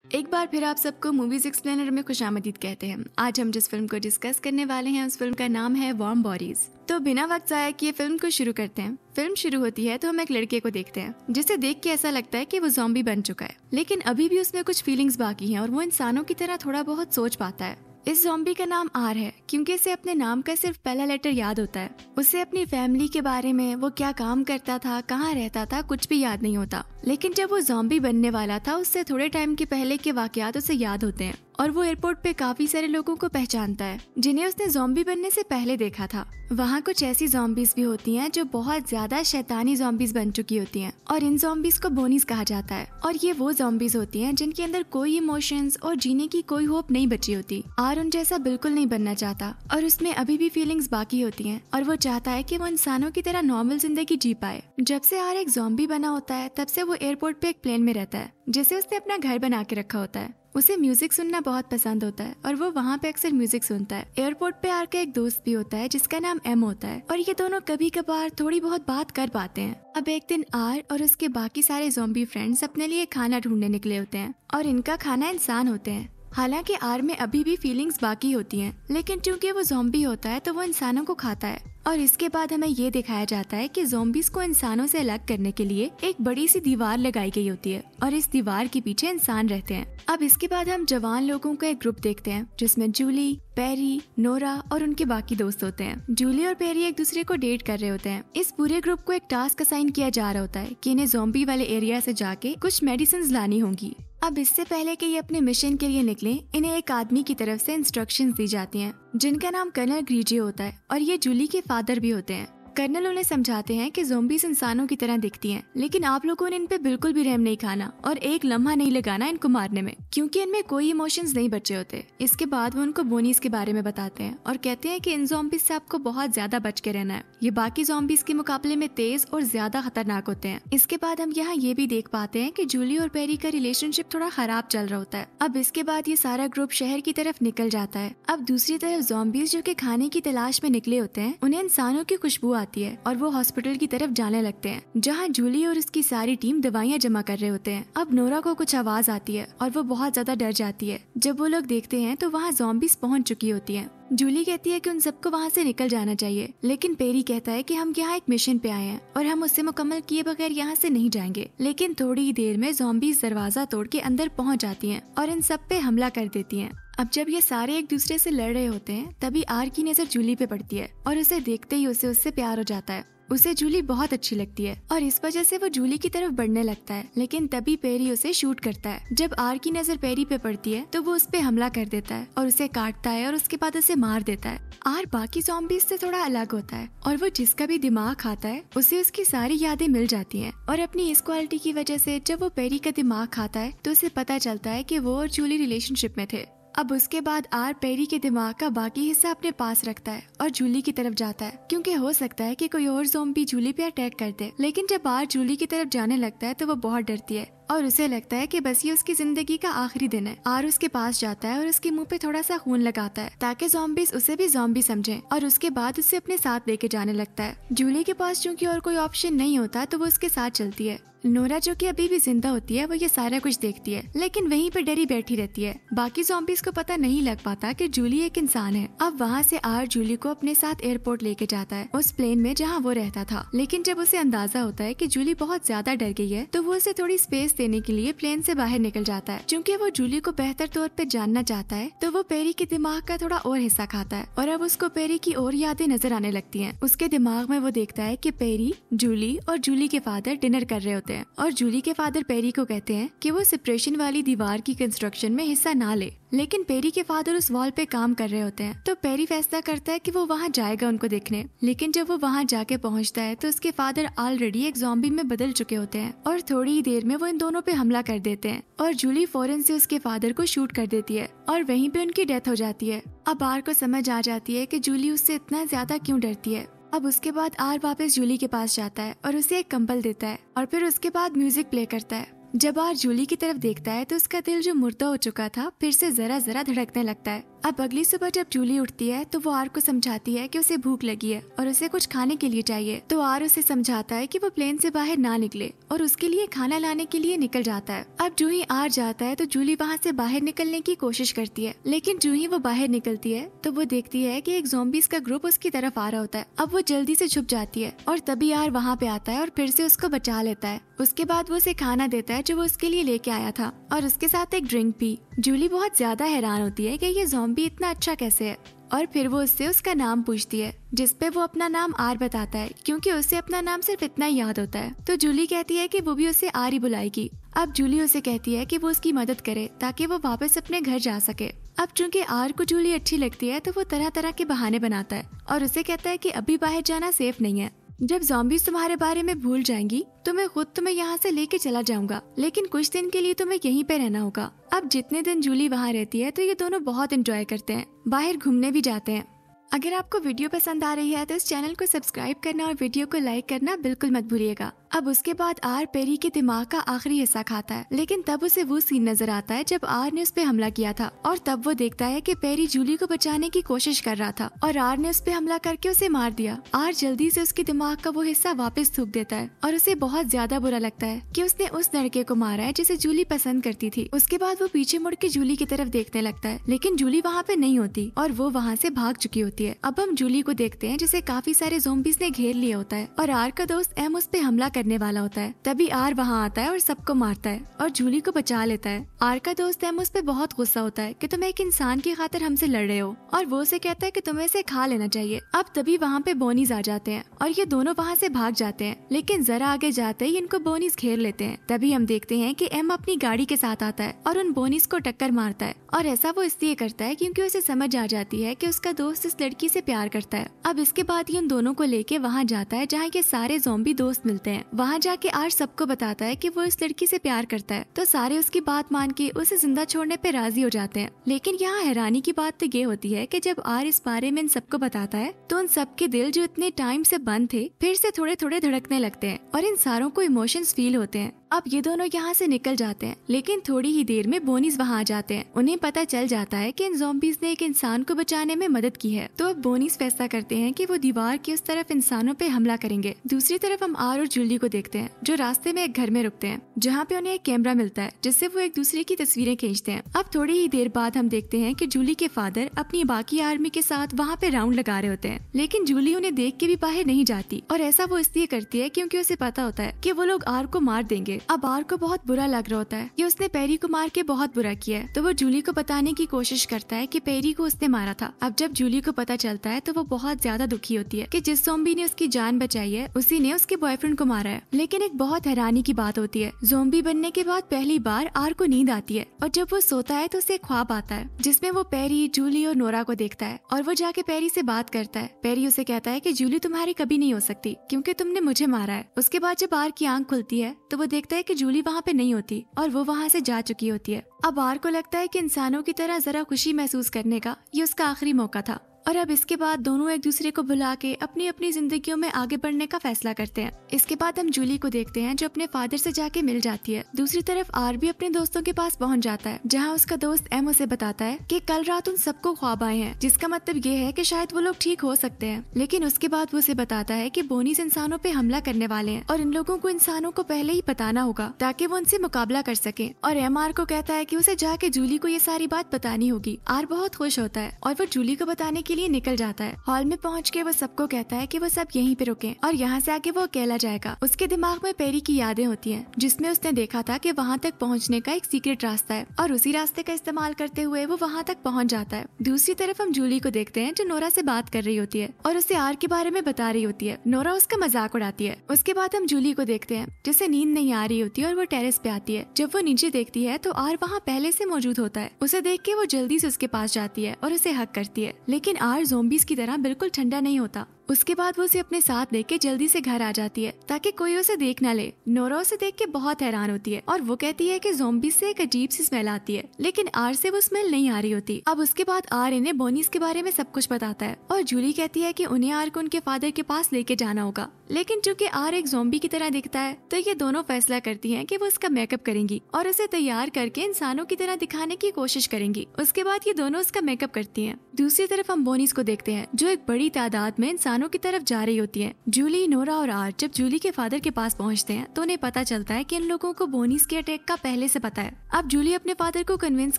एक बार फिर आप सबको मूवीज एक्सप्लेनर में खुशामदीद कहते हैं। आज हम जिस फिल्म को डिस्कस करने वाले हैं उस फिल्म का नाम है वार्म बॉडीज। तो बिना वक्त जाए किए फिल्म को शुरू करते हैं। फिल्म शुरू होती है तो हम एक लड़के को देखते हैं जिसे देख के ऐसा लगता है कि वो ज़ॉम्बी बन चुका है, लेकिन अभी भी उसमें कुछ फीलिंग्स बाकी हैं और वो इंसानों की तरह थोड़ा बहुत सोच पाता है। इस ज़ॉम्बी का नाम आर है क्योंकि इसे अपने नाम का सिर्फ पहला लेटर याद होता है। उसे अपनी फैमिली के बारे में, वो क्या काम करता था, कहाँ रहता था, कुछ भी याद नहीं होता। लेकिन जब वो ज़ॉम्बी बनने वाला था उससे थोड़े टाइम के पहले के वाकयात उसे याद होते हैं और वो एयरपोर्ट पे काफी सारे लोगों को पहचानता है जिन्हें उसने ज़ॉम्बी बनने से पहले देखा था। वहाँ कुछ ऐसी ज़ॉम्बीज भी होती हैं जो बहुत ज्यादा शैतानी ज़ॉम्बीज बन चुकी होती हैं और इन ज़ॉम्बीज को बोनीज कहा जाता है। और ये वो ज़ॉम्बीज होती हैं जिनके अंदर कोई इमोशंस और जीने की कोई होप नहीं बची होती। आर उन जैसा बिल्कुल नहीं बनना चाहता और उसमें अभी भी फीलिंग्स बाकी होती हैं और वो चाहता है कि वो इंसानों की तरह नॉर्मल जिंदगी जी पाए। जब से आर एक ज़ॉम्बी बना होता है तब से वो एयरपोर्ट पे एक प्लेन में रहता है जिसे उसने अपना घर बना के रखा होता है। उसे म्यूजिक सुनना बहुत पसंद होता है और वो वहाँ पे अक्सर म्यूजिक सुनता है। एयरपोर्ट पे आर का एक दोस्त भी होता है जिसका नाम एम होता है और ये दोनों कभी कभार थोड़ी बहुत बात कर पाते हैं। अब एक दिन आर और उसके बाकी सारे ज़ॉम्बी फ्रेंड्स अपने लिए खाना ढूंढने निकले होते हैं और इनका खाना इंसान होते हैं। हालांकि आर में अभी भी फीलिंग्स बाकी होती हैं, लेकिन चूंकि वो ज़ॉम्बी होता है तो वो इंसानों को खाता है। और इसके बाद हमें ये दिखाया जाता है कि ज़ॉम्बीज को इंसानों से अलग करने के लिए एक बड़ी सी दीवार लगाई गई होती है और इस दीवार के पीछे इंसान रहते हैं। अब इसके बाद हम जवान लोगों का एक ग्रुप देखते हैं जिसमें जूली, पेरी, नोरा और उनके बाकी दोस्त होते हैं। जूली और पेरी एक दूसरे को डेट कर रहे होते हैं। इस पूरे ग्रुप को एक टास्क असाइन किया जा रहा होता है कि इन्हें ज़ॉम्बी वाले एरिया से जाके कुछ मेडिसिन लानी होंगी। अब इससे पहले कि ये अपने मिशन के लिए निकले, इन्हें एक आदमी की तरफ से इंस्ट्रक्शंस दी जाती हैं जिनका नाम कर्नल ग्रीजे होता है और ये जूली के फादर भी होते हैं। कर्नल उन्हें समझाते हैं कि ज़ॉम्बीज इंसानों की तरह दिखती हैं, लेकिन आप लोगों ने इन पे बिल्कुल भी रहम नहीं खाना और एक लम्हा नहीं लगाना इनको मारने में, क्योंकि इनमें कोई इमोशंस नहीं बचे होते। इसके बाद वो उनको बोनीज के बारे में बताते हैं और कहते हैं कि इन ज़ॉम्बीज से आपको बहुत ज्यादा बच के रहना है। ये बाकी ज़ॉम्बीज के मुकाबले में तेज और ज्यादा खतरनाक होते हैं। इसके बाद हम यहाँ ये भी देख पाते हैं कि जूली और पेरी का रिलेशनशिप थोड़ा खराब चल रहा होता है। अब इसके बाद ये सारा ग्रुप शहर की तरफ निकल जाता है। अब दूसरी तरफ ज़ॉम्बीज जो कि खाने की तलाश में निकले होते हैं, उन्हें इंसानों की खुशबू आती है और वो हॉस्पिटल की तरफ जाने लगते हैं जहाँ जूली और उसकी सारी टीम दवाइयाँ जमा कर रहे होते हैं। अब नोरा को कुछ आवाज आती है और वो बहुत ज्यादा डर जाती है। जब वो लोग देखते हैं तो वहाँ ज़ॉम्बीज पहुँच चुकी होती हैं। जूली कहती है कि उन सबको वहाँ से निकल जाना चाहिए, लेकिन पेरी कहता है कि हम यहाँ एक मिशन पे आए हैं और हम उससे मुकम्मल किए बगैर यहाँ से नहीं जाएंगे। लेकिन थोड़ी ही देर में ज़ॉम्बीज दरवाजा तोड़ के अंदर पहुँच जाती हैं और इन सब पे हमला कर देती हैं। अब जब ये सारे एक दूसरे से लड़ रहे होते हैं तभी आर की नजर जूली पे पड़ती है और उसे देखते ही उसे उससे प्यार हो जाता है। उसे जूली बहुत अच्छी लगती है और इस वजह से वो जूली की तरफ बढ़ने लगता है, लेकिन तभी पेरी उसे शूट करता है। जब आर की नजर पेरी पे पड़ती है तो वो उस पे हमला कर देता है और उसे काटता है और उसके बाद उसे मार देता है। आर बाकी ज़ॉम्बीज से थोड़ा अलग होता है और वो जिसका भी दिमाग खाता है उसे उसकी सारी यादें मिल जाती हैं और अपनी इस क्वालिटी की वजह से जब वो पेरी का दिमाग खाता है तो उसे पता चलता है कि वो और जूली रिलेशनशिप में थे। अब उसके बाद आर पेरी के दिमाग का बाकी हिस्सा अपने पास रखता है और जूली की तरफ जाता है, क्योंकि हो सकता है कि कोई और ज़ॉम्बी जूली पे अटैक कर दे। लेकिन जब आर जूली की तरफ जाने लगता है तो वो बहुत डरती है और उसे लगता है कि बस ये उसकी जिंदगी का आखिरी दिन है। आर उसके पास जाता है और उसके मुंह पे थोड़ा सा खून लगाता है ताकि ज़ॉम्बीज उसे भी ज़ॉम्बी समझें और उसके बाद उसे अपने साथ लेके जाने लगता है। जूली के पास चूंकि और कोई ऑप्शन नहीं होता तो वो उसके साथ चलती है। नोरा जो कि अभी भी जिंदा होती है वो ये सारा कुछ देखती है, लेकिन वहीं पे डरी बैठी रहती है। बाकी ज़ॉम्बीज को पता नहीं लग पाता कि जूली एक इंसान है। अब वहाँ से आर जूली को अपने साथ एयरपोर्ट लेके जाता है, उस प्लेन में जहाँ वो रहता था। लेकिन जब उसे अंदाजा होता है कि जूली बहुत ज्यादा डर गई है तो वो उसे थोड़ी स्पेस देने के लिए प्लेन से बाहर निकल जाता है। चूँकि वो जूली को बेहतर तौर पे जानना चाहता है तो वो पेरी के दिमाग का थोड़ा और हिस्सा खाता है और अब उसको पेरी की और यादें नजर आने लगती हैं। उसके दिमाग में वो देखता है कि पेरी, जूली और जूली के फादर डिनर कर रहे होते हैं और जूली के फादर पेरी को कहते हैं कि वो सेपरेशन वाली दीवार की कंस्ट्रक्शन में हिस्सा ना ले, लेकिन पेरी के फादर उस वॉल पे काम कर रहे होते हैं। तो पेरी फैसला करता है कि वो वहाँ जाएगा उनको देखने, लेकिन जब वो वहाँ जाके पहुँचता है तो उसके फादर ऑलरेडी एक ज़ॉम्बी में बदल चुके होते हैं और थोड़ी ही देर में वो इन दोनों पे हमला कर देते हैं और जूली फौरन से उसके फादर को शूट कर देती है और वहीं पे उनकी डेथ हो जाती है। अब आर को समझ आ जाती है कि जूली उससे इतना ज्यादा क्यों डरती है। अब उसके बाद आर वापस जूली के पास जाता है और उसे एक कंबल देता है और फिर उसके बाद म्यूजिक प्ले करता है। जब आर जूली की तरफ देखता है तो उसका दिल जो मुर्दा हो चुका था फिर से जरा जरा धड़कने लगता है अब अगली सुबह जब जूली उठती है तो वो आर को समझाती है कि उसे भूख लगी है और उसे कुछ खाने के लिए चाहिए। तो आर उसे समझाता है कि वो प्लेन से बाहर ना निकले और उसके लिए खाना लाने के लिए निकल जाता है। अब जो ही आर जाता है तो जूली वहाँ से बाहर निकलने की कोशिश करती है, लेकिन जो ही वो बाहर निकलती है तो वो देखती है कि एक ज़ॉम्बीज़ का ग्रुप उसकी तरफ आ रहा होता है। अब वो जल्दी से छुप जाती है और तभी आर वहाँ पे आता है और फिर से उसको बचा लेता है। उसके बाद वो उसे खाना देता है जो वो उसके लिए लेके आया था और उसके साथ एक ड्रिंक भी। जूली बहुत ज्यादा हैरान होती है कि ये ज़ॉम्बी इतना अच्छा कैसे है और फिर वो उससे उसका नाम पूछती है, जिसपे वो अपना नाम आर बताता है क्योंकि उसे अपना नाम सिर्फ इतना ही याद होता है। तो जूली कहती है कि वो भी उसे आर ही बुलाएगी। अब जूली उसे कहती है कि वो उसकी मदद करे ताकि वो वापस अपने घर जा सके। अब चूंकि आर को जूली अच्छी लगती है तो वो तरह तरह के बहाने बनाता है और उसे कहता है कि अभी बाहर जाना सेफ नहीं है। जब ज़ॉम्बीज़ तुम्हारे बारे में भूल जाएंगी तो मैं खुद तुम्हें यहाँ से लेके चला जाऊंगा, लेकिन कुछ दिन के लिए तुम्हें यहीं पे रहना होगा। अब जितने दिन जूली वहाँ रहती है तो ये दोनों बहुत एंजॉय करते हैं, बाहर घूमने भी जाते हैं। अगर आपको वीडियो पसंद आ रही है तो इस चैनल को सब्सक्राइब करना और वीडियो को लाइक करना बिल्कुल मत भूलिएगा। अब उसके बाद आर पेरी के दिमाग का आखिरी हिस्सा खाता है, लेकिन तब उसे वो सीन नजर आता है जब आर ने उस पे हमला किया था और तब वो देखता है कि पेरी जूली को बचाने की कोशिश कर रहा था और आर ने उस पे हमला करके उसे मार दिया। आर जल्दी से उसके दिमाग का वो हिस्सा वापस थूक देता है और उसे बहुत ज्यादा बुरा लगता है कि उसने उस लड़के को मारा है जिसे जूली पसंद करती थी। उसके बाद वो पीछे मुड़ के जूली की तरफ देखने लगता है, लेकिन जूली वहाँ पे नहीं होती और वो वहाँ से भाग चुकी होती है। अब हम जूली को देखते हैं जिसे काफी सारे ज़ॉम्बीज़ ने घेर लिया होता है और आर का दोस्त एम उस पे हमला करने वाला होता है। तभी आर वहाँ आता है और सबको मारता है और जूली को बचा लेता है। आर का दोस्त एम उस पे बहुत गुस्सा होता है कि तुम एक इंसान की खातिर हमसे लड़ रहे हो और वो उसे कहता है कि तुम्हें इसे खा लेना चाहिए। अब तभी वहाँ पे बोनीज आ जाते हैं और ये दोनों वहाँ से भाग जाते हैं, लेकिन जरा आगे जाते ही इनको बोनीज घेर लेते हैं। तभी हम देखते हैं कि एम अपनी गाड़ी के साथ आता है और उन बोनीज को टक्कर मारता है और ऐसा वो इसलिए करता है क्योंकि उसे समझ आ जाती है कि उसका दोस्त इस लड़की से प्यार करता है। अब इसके बाद ही उन दोनों को लेके वहाँ जाता है जहाँ ये सारे ज़ॉम्बी दोस्त मिलते हैं। वहाँ जाके आर सबको बताता है कि वो इस लड़की से प्यार करता है, तो सारे उसकी बात मान के उसे जिंदा छोड़ने पे राजी हो जाते हैं। लेकिन यहाँ हैरानी की बात तो ये होती है कि जब आर इस बारे में इन सबको बताता है तो उन सबके दिल जो इतने टाइम से बंद थे फिर से थोड़े थोड़े धड़कने लगते हैं और इन सारों को इमोशंस फील होते हैं। अब ये दोनों यहाँ से निकल जाते हैं, लेकिन थोड़ी ही देर में बोनीज वहाँ आ जाते हैं। उन्हें पता चल जाता है कि इन ज़ॉम्बीज़ ने एक इंसान को बचाने में मदद की है, तो अब बोनीज फैसला करते हैं कि वो दीवार की उस तरफ इंसानों पे हमला करेंगे। दूसरी तरफ हम आर और जूली को देखते हैं जो रास्ते में एक घर में रुकते हैं जहाँ पे उन्हें एक कैमरा मिलता है जिससे वो एक दूसरे की तस्वीरें खींचते हैं। अब थोड़ी ही देर बाद हम देखते हैं कि जूली के फादर अपनी बाकी आर्मी के साथ वहाँ पे राउंड लगा रहे होते हैं, लेकिन जूली उन्हें देख के भी बाहर नहीं जाती और ऐसा वो इसलिए करती है क्योंकि उसे पता होता है कि वो लोग आर को मार देंगे। अब आर को बहुत बुरा लग रहा होता है कि उसने पेरी को मार के बहुत बुरा किया है, तो वो जूली को बताने की कोशिश करता है कि पेरी को उसने मारा था। अब जब जूली को पता चलता है तो वो बहुत ज्यादा दुखी होती है कि जिस ज़ॉम्बी ने उसकी जान बचाई है उसी ने उसके बॉयफ्रेंड को मारा है। लेकिन एक बहुत हैरानी की बात होती है, ज़ॉम्बी बनने के बाद पहली बार आर को नींद आती है और जब वो सोता है तो उसे ख्वाब आता है जिसमें वो पेरी, जूली और नोरा को देखता है और वो जाके पेरी से बात करता है। पेरी उसे कहता है कि जूली तुम्हारी कभी नहीं हो सकती क्योंकि तुमने मुझे मारा है। उसके बाद जब आर की आंख खुलती है तो वो देखता है कि जूली वहाँ पे नहीं होती और वो वहाँ से जा चुकी होती है। अब आर को लगता है कि इंसानों की तरह जरा खुशी महसूस करने का ये उसका आखिरी मौका था और अब इसके बाद दोनों एक दूसरे को बुला के अपनी अपनी जिंदगियों में आगे बढ़ने का फैसला करते हैं। इसके बाद हम जूली को देखते हैं जो अपने फादर से जाके मिल जाती है। दूसरी तरफ आर भी अपने दोस्तों के पास पहुंच जाता है जहां उसका दोस्त एम उसे बताता है कि कल रात उन सबको ख्वाब आए हैं, जिसका मतलब ये है कि शायद वो लोग ठीक हो सकते हैं। लेकिन उसके बाद वो उसे बताता है कि बोनीज इंसानों पे हमला करने वाले हैं और इन लोगों को इंसानों को पहले ही बताना होगा ताकि वो उनसे मुकाबला कर सके। और एम आर को कहता है कि उसे जाके जूली को ये सारी बात बतानी होगी। आर बहुत खुश होता है और वो जूली को बताने के लिए निकल जाता है। हॉल में पहुंच के वो सबको कहता है कि वो सब यहीं पे रुकें और यहाँ से आगे वो अकेला जाएगा। उसके दिमाग में पेरी की यादें होती हैं जिसमें उसने देखा था कि वहाँ तक पहुँचने का एक सीक्रेट रास्ता है और उसी रास्ते का इस्तेमाल करते हुए वो वहाँ तक पहुँच जाता है। दूसरी तरफ हम जूली को देखते हैं जो नोरा से बात कर रही होती है और उसे आर के बारे में बता रही होती है। नोरा उसका मजाक उड़ाती है। उसके बाद हम जूली को देखते हैं जिसे नींद नहीं आ रही होती है और वो टेरेस पे आती है। जब वो नीचे देखती है तो आर वहाँ पहले से मौजूद होता है। उसे देख के वो जल्दी से उसके पास जाती है और उसे हक करती है, लेकिन आर ज़ॉम्बीज़ की तरह बिल्कुल ठंडा नहीं होता। उसके बाद वो उसे अपने साथ लेके जल्दी से घर आ जाती है ताकि कोई उसे देख ना ले। नोरा उसे देख के बहुत हैरान होती है और वो कहती है कि ज़ॉम्बीज़ से एक अजीब सी स्मेल आती है, लेकिन आर से वो स्मेल नहीं आ रही होती। अब उसके बाद आर इन्हें बोनीज के बारे में सब कुछ बताता है और जूली कहती है कि उन्हें आर को उनके फादर के पास लेके जाना होगा, लेकिन चूंकि आर एक ज़ॉम्बी की तरह दिखता है तो ये दोनों फैसला करती हैं कि वो उसका मेकअप करेंगी और उसे तैयार करके इंसानों की तरह दिखाने की कोशिश करेंगी। उसके बाद ये दोनों उसका मेकअप करती हैं। दूसरी तरफ हम बोनीज को देखते हैं जो एक बड़ी तादाद में इंसानों की तरफ जा रही होती हैं। जूली, नोरा और आर जब जूली के फादर के पास पहुंचते हैं तो उन्हें पता चलता है कि इन लोगों को बोनीज के अटैक का पहले से पता है। अब जूली अपने फादर को कन्विंस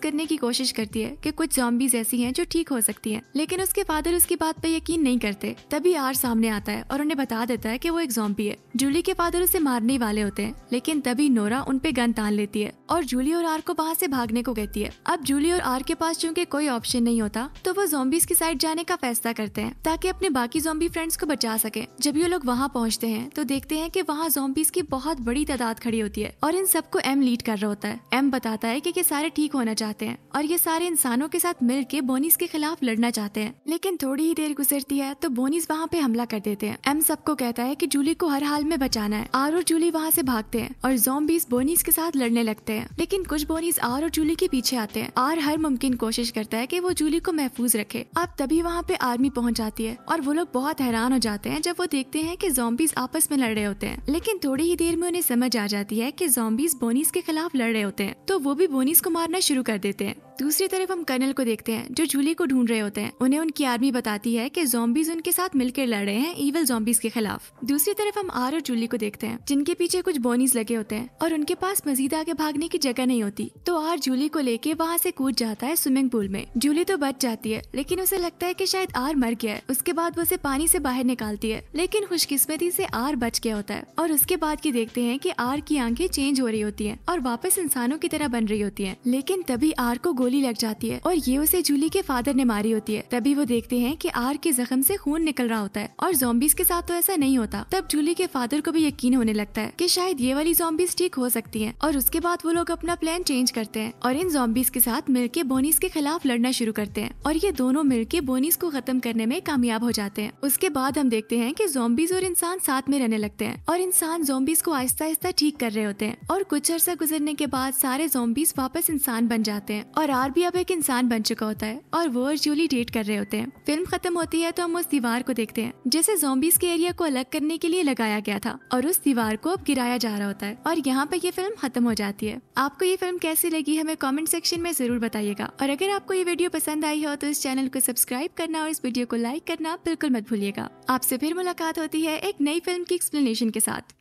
करने की कोशिश करती है कि कुछ ज़ॉम्बीज ऐसी हैं जो ठीक हो सकती हैं, लेकिन उसके फादर उसकी बात पे यकीन नहीं करते। तभी आर सामने आता है और उन्हें बता देता है कि वो एक ज़ॉम्बी है। जूली के फादर उसे मारने वाले होते हैं, लेकिन तभी नोरा उन पे गन तान लेती है और जूली और आर को वहाँ से भागने को कहती है। अब जूली और आर के पास चूंकि कोई ऑप्शन नहीं होता तो वो ज़ॉम्बीज की साइड जाने का फैसला करते हैं ताकि अपने बाकी ज़ॉम्बी फ्रेंड्स को बचा सके। जब ये लोग वहाँ पहुँचते हैं तो देखते हैं कि वहाँ ज़ॉम्बीज की बहुत बड़ी तादाद खड़ी होती है और इन सबको एम लीड कर रहा होता है। एम बताता है कि ये सारे ठीक होना चाहते हैं और ये सारे इंसानों के साथ मिल के बोनीज के खिलाफ लड़ना चाहते हैं, लेकिन थोड़ी ही देर गुजरती है तो बोनीज वहाँ पे हमला कर देते हैं। एम सबको कहता है कि जूली को हर हाल में बचाना है। आर और जूली वहाँ से भागते हैं और ज़ॉम्बीज बोनीज के साथ लड़ने लगते हैं, लेकिन कुछ बोनीज आर और जूली के पीछे आते हैं। आर हर मुमकिन कोशिश करता है कि वो जूली को महफूज रखे। अब तभी वहाँ पे आर्मी पहुँच जाती है और वो लोग बहुत हैरान हो जाते हैं जब वो देखते हैं कि ज़ॉम्बीज आपस में लड़ रहे होते हैं, लेकिन थोड़ी ही देर में उन्हें समझ आ जाती है कि ज़ॉम्बीज बोनीज के खिलाफ लड़ रहे होते हैं, तो वो भी बोनीज को मारना शुरू कर देते हैं। दूसरी तरफ हम कर्नल को देखते हैं जो जूली को ढूंढ रहे होते हैं। उन्हें उनकी आर्मी बताती है कि ज़ॉम्बीज उनके साथ मिलकर लड़ रहे हैं इविल ज़ॉम्बीज के खिलाफ। दूसरी तरफ हम आर और जूली को देखते हैं जिनके पीछे कुछ बोनीज लगे होते हैं और उनके पास मजीद आगे भागने की जगह नहीं होती, तो आर जूली को लेके वहाँ से कूद जाता है स्विमिंग पूल में। जूली तो बच जाती है, लेकिन उसे लगता है कि शायद आर मर गया है। उसके बाद वो उसे पानी से बाहर निकालती है, लेकिन खुशकिस्मती से आर बच गया होता है। और उसके बाद की देखते हैं कि आर की आंखें चेंज हो रही होती हैं और वापस इंसानों की तरह बन रही होती हैं, लेकिन तभी आर को गोली लग जाती है और ये उसे जूली के फादर ने मारी होती है। तभी वो देखते हैं कि आर के जख्म से खून निकल रहा होता है और ज़ॉम्बीज के साथ तो ऐसा नहीं होता। तब जूली के फादर को भी यकीन होने लगता है कि शायद ये वाली ज़ॉम्बीज ठीक हो सकती हैं और उसके बाद वो लोग अपना प्लान चेंज करते हैं और इन ज़ॉम्बीज के साथ मिलके बोनीज के खिलाफ लड़ना शुरू करते हैं और ये दोनों मिलके बोनीज को खत्म करने में कामयाब हो जाते हैं। उसके बाद हम देखते हैं कि ज़ॉम्बीज और इंसान साथ में रहने लगते हैं और इंसान ज़ॉम्बीज को आहिस्ता आहिस्ता ठीक कर रहे होते हैं और कुछ अर्सा गुजरने के बाद सारे ज़ॉम्बीज वापस इंसान बन जाते हैं और आर भी अब एक इंसान बन चुका होता है और वो और जूली डेट कर रहे होते हैं। फिल्म खत्म होती है तो हम उस दीवार को देखते हैं जिसे ज़ॉम्बीज के एरिया को अलग करने के लिए लगाया गया था और उस दीवार को अब गिराया जा रहा होता है और यहाँ पे ये फिल्म खत्म हो जाती है। आपको ये फिल्म कैसी लगी हमें कमेंट सेक्शन में जरूर बताइएगा और अगर आपको ये वीडियो पसंद आई हो तो इस चैनल को सब्सक्राइब करना और इस वीडियो को लाइक करना बिल्कुल मत भूलिएगा। आपसे फिर मुलाकात होती है एक नई फिल्म की एक्सप्लेनेशन के साथ।